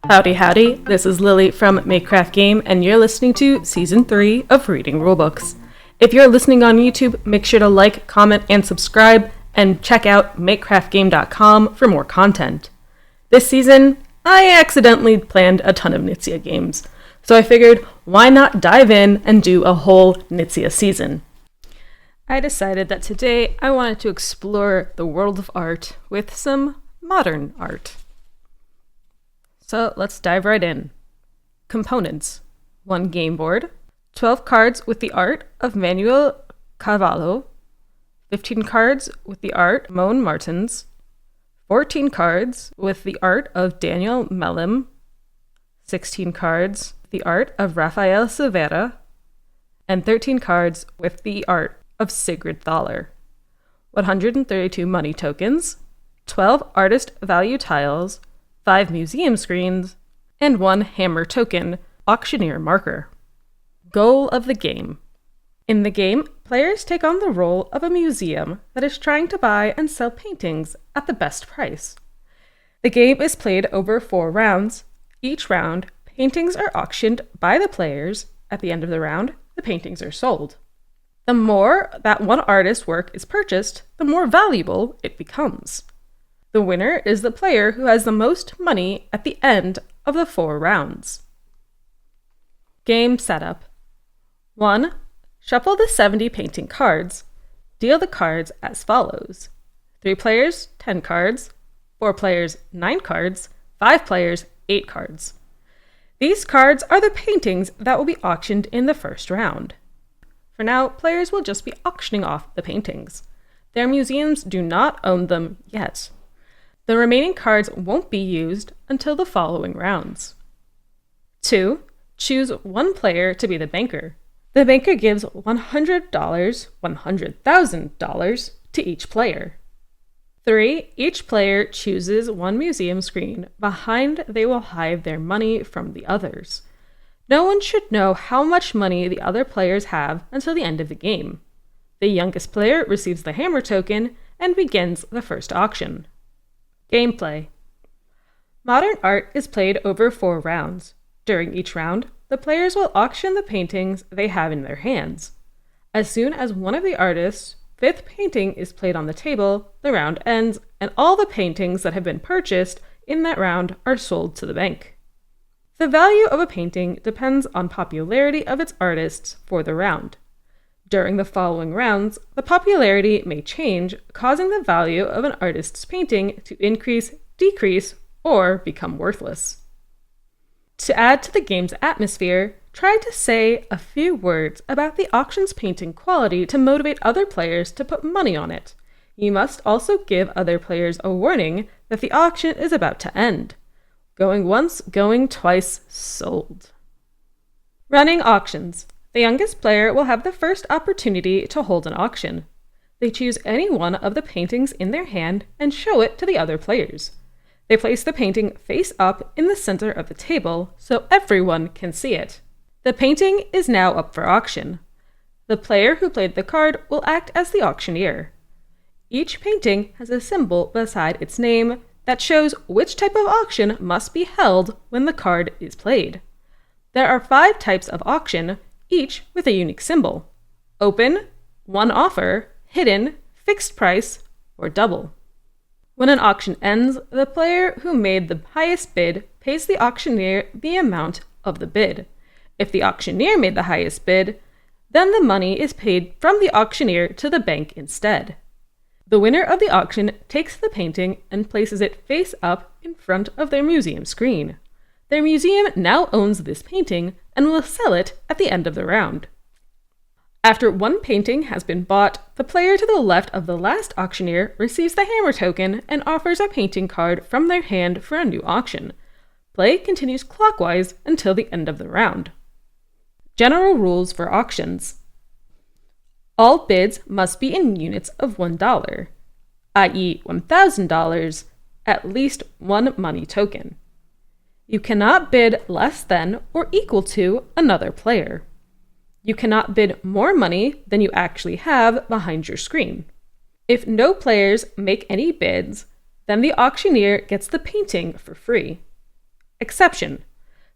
Howdy howdy, this is Lily from Makecraft Game, and you're listening to Season 3 of Reading Rulebooks. If you're listening on YouTube, make sure to like, comment, and subscribe, and check out makecraftgame.com for more content. This season, I accidentally planned a ton of Knizia games, so I figured why not dive in and do a whole Knizia season. I decided that today I wanted to explore the world of art with some modern art. So let's dive right in. Components: 1 game board, 12 cards with the art of Manuel Carvalho, 15 cards with the art of Moen Martens, 14 cards with the art of Daniel Melem, 16 cards with the art of Rafael Silveira, and 13 cards with the art of Sigrid Thaler, 132 money tokens, 12 artist value tiles, 5 museum screens, and 1 hammer token auctioneer marker. Goal of the game. In the game, players take on the role of a museum that is trying to buy and sell paintings at the best price. The game is played over 4 rounds. Each round, paintings are auctioned by the players. At the end of the round, the paintings are sold. The more that one artist's work is purchased, the more valuable it becomes. The winner is the player who has the most money at the end of the 4 rounds. Game setup. 1. Shuffle the 70 painting cards. Deal the cards as follows: 3 players, 10 cards, 4 players, 9 cards, 5 players, 8 cards. These cards are the paintings that will be auctioned in the first round. For now, players will just be auctioning off the paintings. Their museums do not own them yet. The remaining cards won't be used until the following rounds. 2. Choose 1 player to be the banker. The banker gives $100, $100,000 to each player. 3. Each player chooses 1 museum screen behind they will hide their money from the others. No one should know how much money the other players have until the end of the game. The youngest player receives the hammer token and begins the first auction. Gameplay. Modern art is played over 4 rounds. During each round, the players will auction the paintings they have in their hands. As soon as one of the artist's 5th painting is played on the table, the round ends, and all the paintings that have been purchased in that round are sold to the bank. The value of a painting depends on popularity of its artists for the round. During the following rounds, the popularity may change, causing the value of an artist's painting to increase, decrease, or become worthless. To add to the game's atmosphere, try to say a few words about the auction's painting quality to motivate other players to put money on it. You must also give other players a warning that the auction is about to end. Going once, going twice, sold. Running auctions. The youngest player will have the first opportunity to hold an auction. They choose any one of the paintings in their hand and show it to the other players. They place the painting face up in the center of the table so everyone can see it. The painting is now up for auction. The player who played the card will act as the auctioneer. Each painting has a symbol beside its name that shows which type of auction must be held when the card is played. There are 5 types of auction, each with a unique symbol: open, 1 offer, hidden, fixed price, or double. When an auction ends, the player who made the highest bid pays the auctioneer the amount of the bid. If the auctioneer made the highest bid, then the money is paid from the auctioneer to the bank instead. The winner of the auction takes the painting and places it face up in front of their museum screen. Their museum now owns this painting and will sell it at the end of the round. After 1 painting has been bought, the player to the left of the last auctioneer receives the hammer token and offers a painting card from their hand for a new auction. Play continues clockwise until the end of the round. General rules for auctions. All bids must be in units of $1, i.e. $1,000, at least 1 money token. You cannot bid less than or equal to another player. You cannot bid more money than you actually have behind your screen. If no players make any bids, then the auctioneer gets the painting for free. Exception: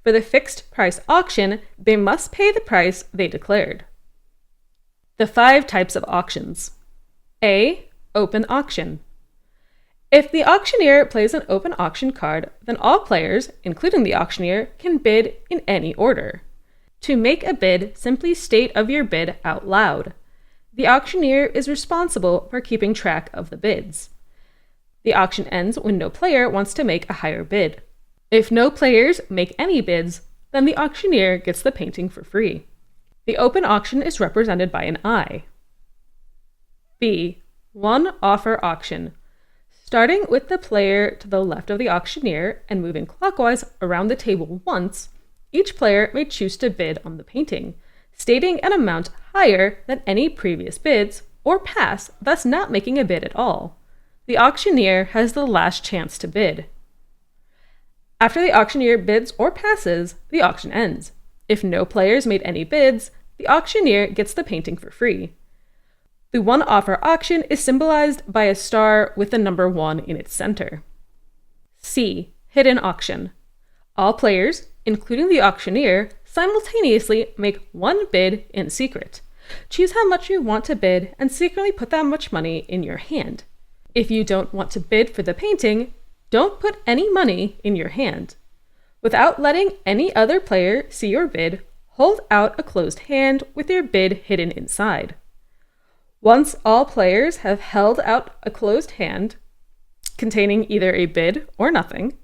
for the fixed price auction, they must pay the price they declared. The 5 types of auctions. A. Open auction. If the auctioneer plays an open auction card, then all players, including the auctioneer, can bid in any order. To make a bid, simply state of your bid out loud. The auctioneer is responsible for keeping track of the bids. The auction ends when no player wants to make a higher bid. If no players make any bids, then the auctioneer gets the painting for free. The open auction is represented by an eye. B. One offer auction. Starting with the player to the left of the auctioneer and moving clockwise around the table once, each player may choose to bid on the painting, stating an amount higher than any previous bids, or pass, thus not making a bid at all. The auctioneer has the last chance to bid. After the auctioneer bids or passes, the auction ends. If no players made any bids, the auctioneer gets the painting for free. The one offer auction is symbolized by a star with the number 1 in its center. C. Hidden auction. All players, including the auctioneer, simultaneously make one bid in secret. Choose how much you want to bid and secretly put that much money in your hand. If you don't want to bid for the painting, don't put any money in your hand. Without letting any other player see your bid, hold out a closed hand with your bid hidden inside. Once all players have held out a closed hand containing either a bid or nothing,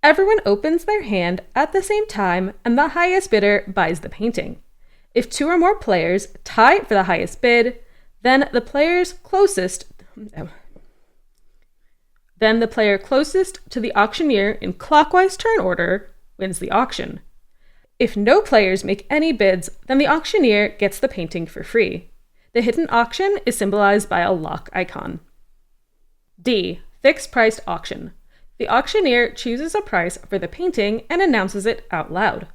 everyone opens their hand at the same time and the highest bidder buys the painting. If 2 or more players tie for the highest bid, then the player closest to the auctioneer in clockwise turn order wins the auction. If no players make any bids, then the auctioneer gets the painting for free. The hidden auction is symbolized by a lock icon. D. Fixed priced auction. The auctioneer chooses a price for the painting and announces it out loud.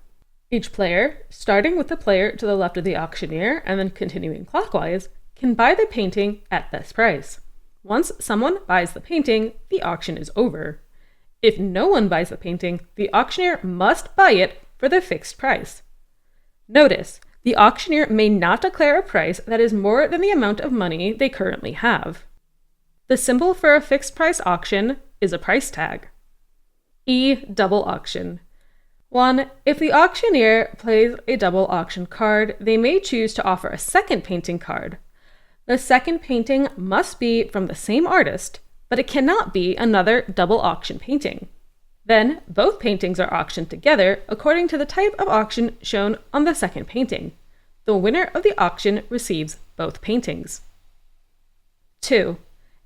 Each player, starting with the player to the left of the auctioneer and then continuing clockwise, can buy the painting at this price. Once someone buys the painting, the auction is over. If no one buys the painting, the auctioneer must buy it for the fixed price. Notice, the auctioneer may not declare a price that is more than the amount of money they currently have. The symbol for a fixed price auction is a price tag. E. Double auction. 1. If the auctioneer plays a double auction card, they may choose to offer a second painting card. The second painting must be from the same artist, but it cannot be another double auction painting. Then, both paintings are auctioned together according to the type of auction shown on the second painting. The winner of the auction receives both paintings. 2.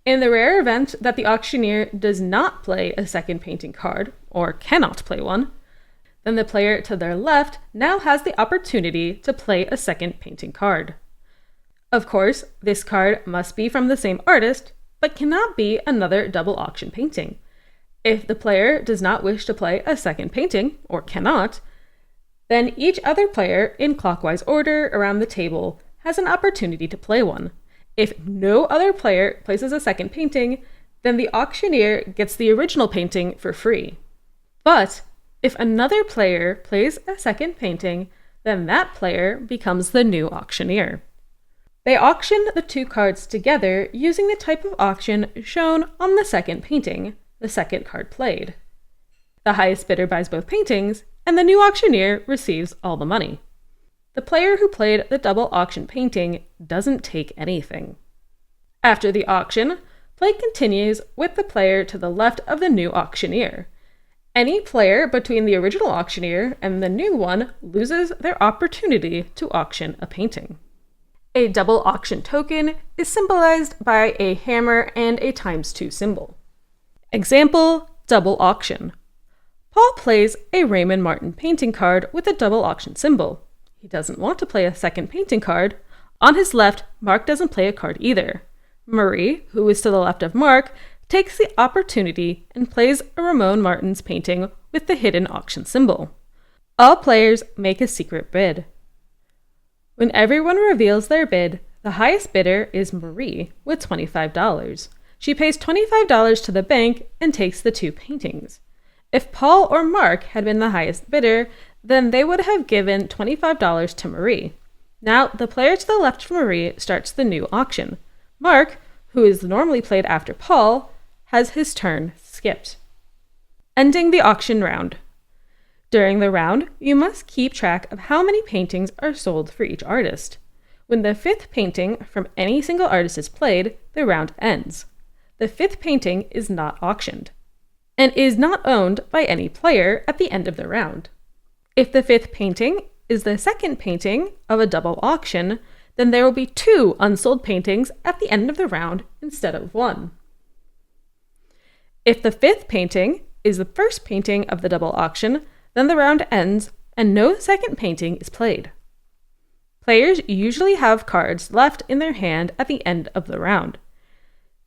In the rare event that the auctioneer does not play a second painting card, or cannot play one, then the player to their left now has the opportunity to play a second painting card. Of course, this card must be from the same artist, but cannot be another double auction painting. If the player does not wish to play a second painting, or cannot, then each other player, in clockwise order around the table, has an opportunity to play one. If no other player places a second painting, then the auctioneer gets the original painting for free. But if another player plays a second painting, then that player becomes the new auctioneer. They auction the 2 cards together using the type of auction shown on the second painting, the second card played. The highest bidder buys both paintings, and the new auctioneer receives all the money. The player who played the double auction painting doesn't take anything. After the auction, play continues with the player to the left of the new auctioneer. Any player between the original auctioneer and the new one loses their opportunity to auction a painting. A double auction token is symbolized by a hammer and a ×2 symbol. Example, double auction. Paul plays a Raymond Martin painting card with a double auction symbol. He doesn't want to play a second painting card. On his left, Mark doesn't play a card either. Marie, who is to the left of Mark, takes the opportunity and plays a Ramon Martin's painting with the hidden auction symbol. All players make a secret bid. When everyone reveals their bid, the highest bidder is Marie with $25. She pays $25 to the bank and takes the 2 paintings. If Paul or Mark had been the highest bidder, then they would have given $25 to Marie. Now, the player to the left of Marie starts the new auction. Mark, who is normally played after Paul, has his turn skipped. Ending the auction round. During the round, you must keep track of how many paintings are sold for each artist. When the fifth painting from any single artist is played, the round ends. The fifth painting is not auctioned and is not owned by any player at the end of the round. If the fifth painting is the second painting of a double auction, then there will be 2 unsold paintings at the end of the round instead of 1. If the fifth painting is the first painting of the double auction, then the round ends and no second painting is played. Players usually have cards left in their hand at the end of the round.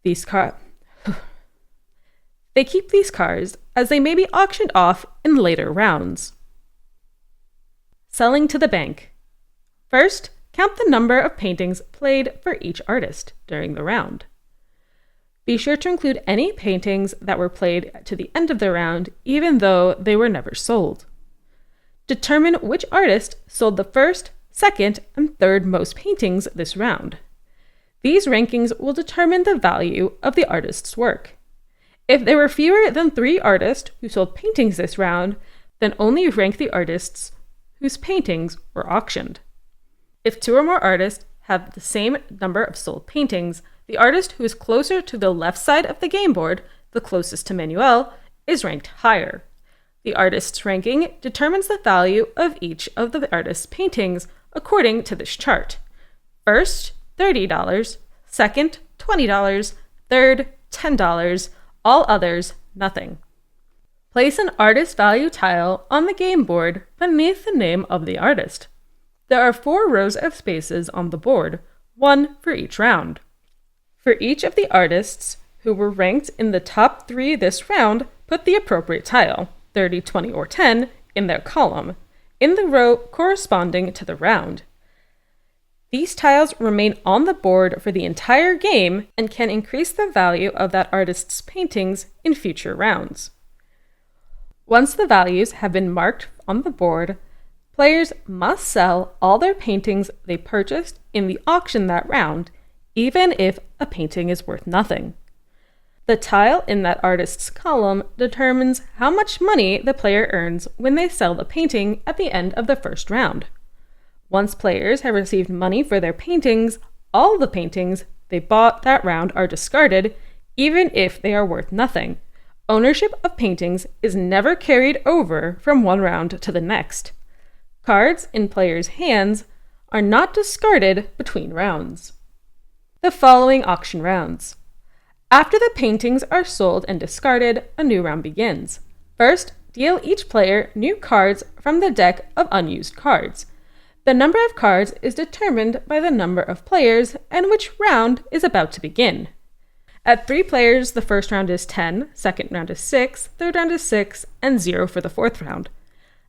They keep these cards as they may be auctioned off in later rounds. Selling to the bank. First, count the number of paintings played for each artist during the round. Be sure to include any paintings that were played to the end of the round, even though they were never sold. Determine which artist sold the first, second, and third most paintings this round. These rankings will determine the value of the artist's work. If there were fewer than 3 artists who sold paintings this round, then only rank the artists whose paintings were auctioned. If 2 or more artists have the same number of sold paintings, the artist who is closer to the left side of the game board, the closest to Manuel, is ranked higher. The artist's ranking determines the value of each of the artist's paintings according to this chart. First, $30, second, $20, third, $10, all others, nothing. Place an artist value tile on the game board beneath the name of the artist. There are 4 rows of spaces on the board, 1 for each round. For each of the artists who were ranked in the top 3 this round, put the appropriate tile, 30, 20, or 10, in their column, in the row corresponding to the round. These tiles remain on the board for the entire game and can increase the value of that artist's paintings in future rounds. Once the values have been marked on the board, players must sell all their paintings they purchased in the auction that round, even if a painting is worth nothing. The tile in that artist's column determines how much money the player earns when they sell the painting at the end of the first round. Once players have received money for their paintings, all the paintings they bought that round are discarded, even if they are worth nothing. Ownership of paintings is never carried over from one round to the next. Cards in players' hands are not discarded between rounds. The following auction rounds. After the paintings are sold and discarded, a new round begins. First, deal each player new cards from the deck of unused cards. The number of cards is determined by the number of players and which round is about to begin. At 3 players, the first round is 10, second round is 6, third round is 6, and 0 for the fourth round.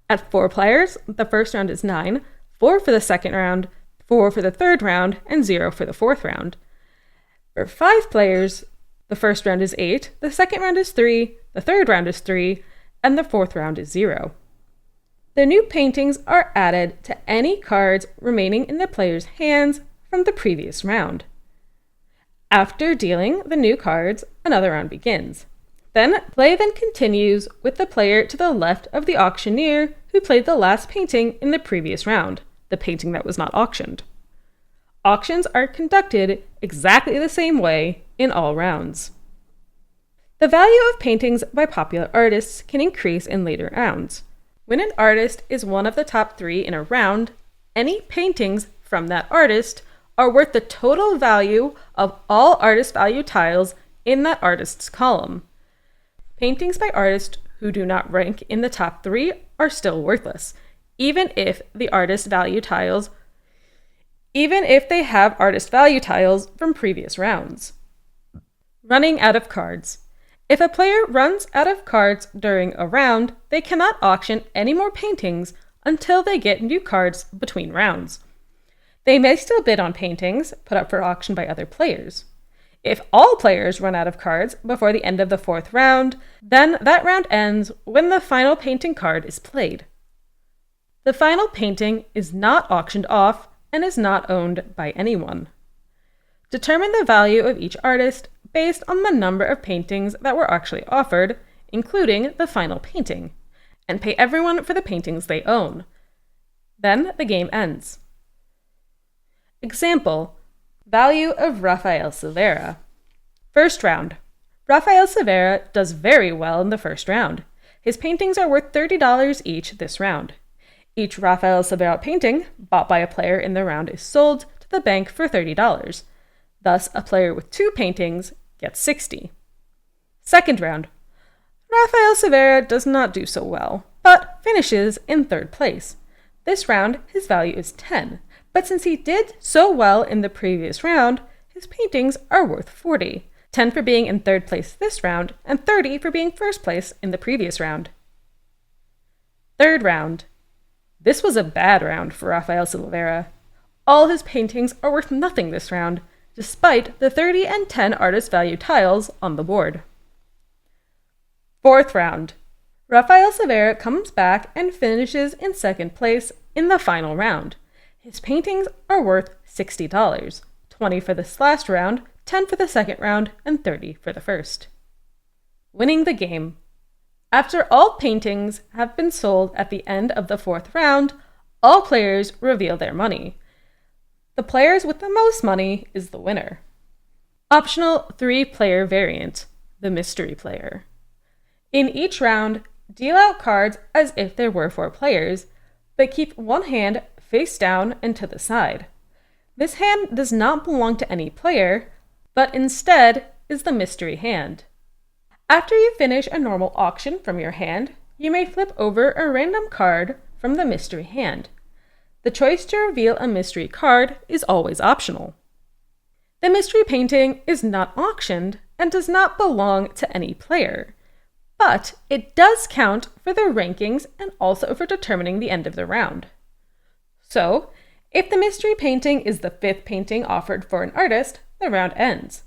At 4 players, the first round is 9, 4 for the second round, 4 for the third round, and 0 for the fourth round. For 5 players, the first round is 8, the second round is 3, the third round is 3, and the fourth round is 0. The new paintings are added to any cards remaining in the player's hands from the previous round. After dealing the new cards, another round begins. Play then continues with the player to the left of the auctioneer who played the last painting in the previous round, the painting that was not auctioned. Auctions are conducted exactly the same way in all rounds. The value of paintings by popular artists can increase in later rounds. When an artist is one of the top 3 in a round, any paintings from that artist are worth the total value of all artist value tiles in that artist's column. Paintings by artists who do not rank in the top 3 are still worthless, even if they have artist value tiles from previous rounds. Running out of cards. If a player runs out of cards during a round, they cannot auction any more paintings until they get new cards between rounds. They may still bid on paintings put up for auction by other players. If all players run out of cards before the end of the 4th round, then that round ends when the final painting card is played. The final painting is not auctioned off and is not owned by anyone. Determine the value of each artist based on the number of paintings that were actually offered, including the final painting, and pay everyone for the paintings they own. Then the game ends. Example: value of Rafael Silveira. First round. Rafael Silveira does very well in the first round. His paintings are worth $30 each this round. Each Rafael Silveira painting bought by a player in the round is sold to the bank for $30. Thus, a player with 2 paintings gets $60. Second round. Rafael Silveira does not do so well, but finishes in 3rd place. This round, his value is 10, but since he did so well in the previous round, his paintings are worth 40. 10 for being in 3rd place this round, and 30 for being 1st place in the previous round. Third round. This was a bad round for Rafael Silveira. All his paintings are worth nothing this round, despite the 30 and 10 artist value tiles on the board. Fourth round. Rafael Silveira comes back and finishes in 2nd place in the final round. His paintings are worth $60, 20 for this last round, 10 for the 2nd round, and 30 for the 1st. Winning the game. After all paintings have been sold at the end of the 4th round, all players reveal their money. The players with the most money is the winner. Optional 3-player variant, the mystery player. In each round, deal out cards as if there were 4 players, but keep one hand face down and to the side. This hand does not belong to any player, but instead is the mystery hand. After you finish a normal auction from your hand, you may flip over a random card from the mystery hand. The choice to reveal a mystery card is always optional. The mystery painting is not auctioned and does not belong to any player, but it does count for the rankings and also for determining the end of the round. So, if the mystery painting is the 5th painting offered for an artist, the round ends.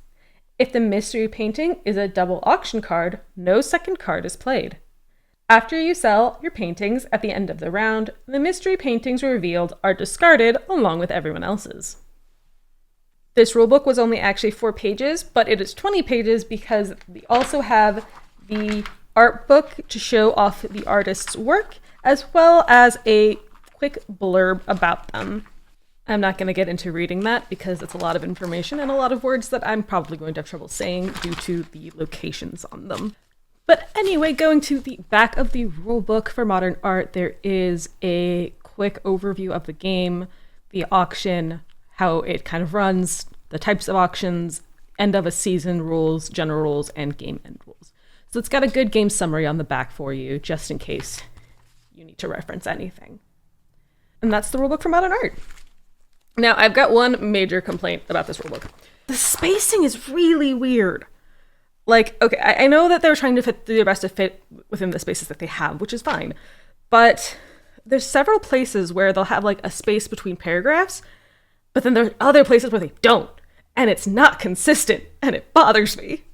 If the mystery painting is a double auction card, no second card is played. After you sell your paintings at the end of the round, the mystery paintings revealed are discarded along with everyone else's. This rulebook was only actually 4 pages, but it is 20 pages because we also have the art book to show off the artist's work, as well as a quick blurb about them. I'm not going to get into reading that because it's a lot of information and a lot of words that I'm probably going to have trouble saying due to the locations on them. But anyway, going to the back of the rulebook for modern art, there is a quick overview of the game, the auction, how it kind of runs, the types of auctions, end of a season rules, general rules, and game end rules. So it's got a good game summary on the back for you, just in case you need to reference anything. And that's the rulebook for modern art. Now, I've got one major complaint about this rulebook. The spacing is really weird. Like, okay, I know that they're trying to do their best to fit within the spaces that they have, which is fine. But there's several places where they'll have like a space between paragraphs, but then there's other places where they don't. And it's not consistent, and it bothers me.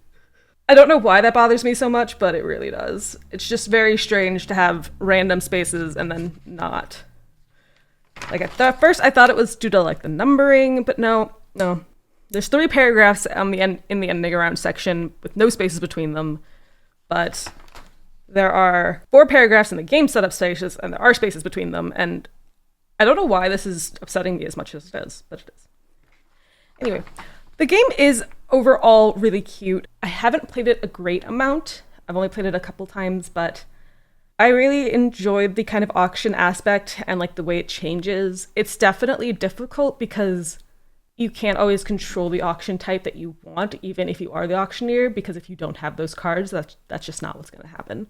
I don't know why that bothers me so much, but it really does. It's just very strange to have random spaces and then not. Like at first I thought it was due to like the numbering, but no. There's 3 paragraphs on the end in the ending around section with no spaces between them, but there are 4 paragraphs in the game setup spaces and there are spaces between them, and I don't know why this is upsetting me as much as it is, but it is. Anyway, the game is overall really cute. I haven't played it a great amount. I've only played it a couple times, but I really enjoyed the kind of auction aspect and like the way it changes. It's definitely difficult because you can't always control the auction type that you want, even if you are the auctioneer, because if you don't have those cards, that's just not what's going to happen.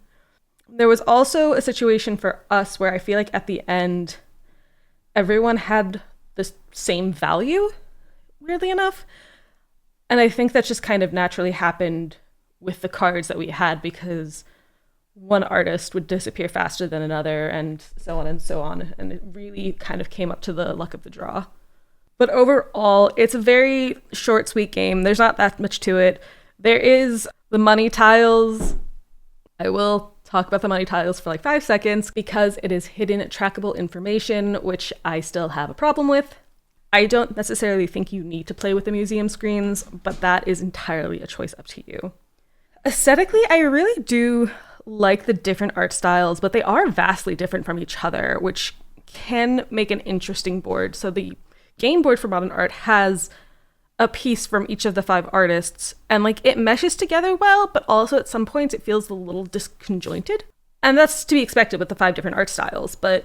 There was also a situation for us where I feel like at the end, everyone had the same value, weirdly enough. And I think that just kind of naturally happened with the cards that we had because one artist would disappear faster than another and so on and so on. And it really kind of came up to the luck of the draw. But overall, it's a very short, sweet game. There's not that much to it. There is the money tiles. I will talk about the money tiles for like 5 seconds because it is hidden trackable information, which I still have a problem with. I don't necessarily think you need to play with the museum screens, but that is entirely a choice up to you. Aesthetically, I really do like the different art styles, but they are vastly different from each other, which can make an interesting board. So the game board for modern art has a piece from each of the 5 artists, and like it meshes together well, but also at some points it feels a little disconjointed. And that's to be expected with the 5 different art styles, but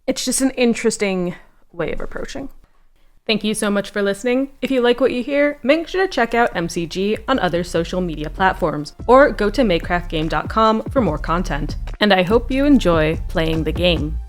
it's just an interesting way of approaching. Thank you so much for listening. If you like what you hear, make sure to check out MCG on other social media platforms, or go to makecraftgame.com for more content. And I hope you enjoy playing the game.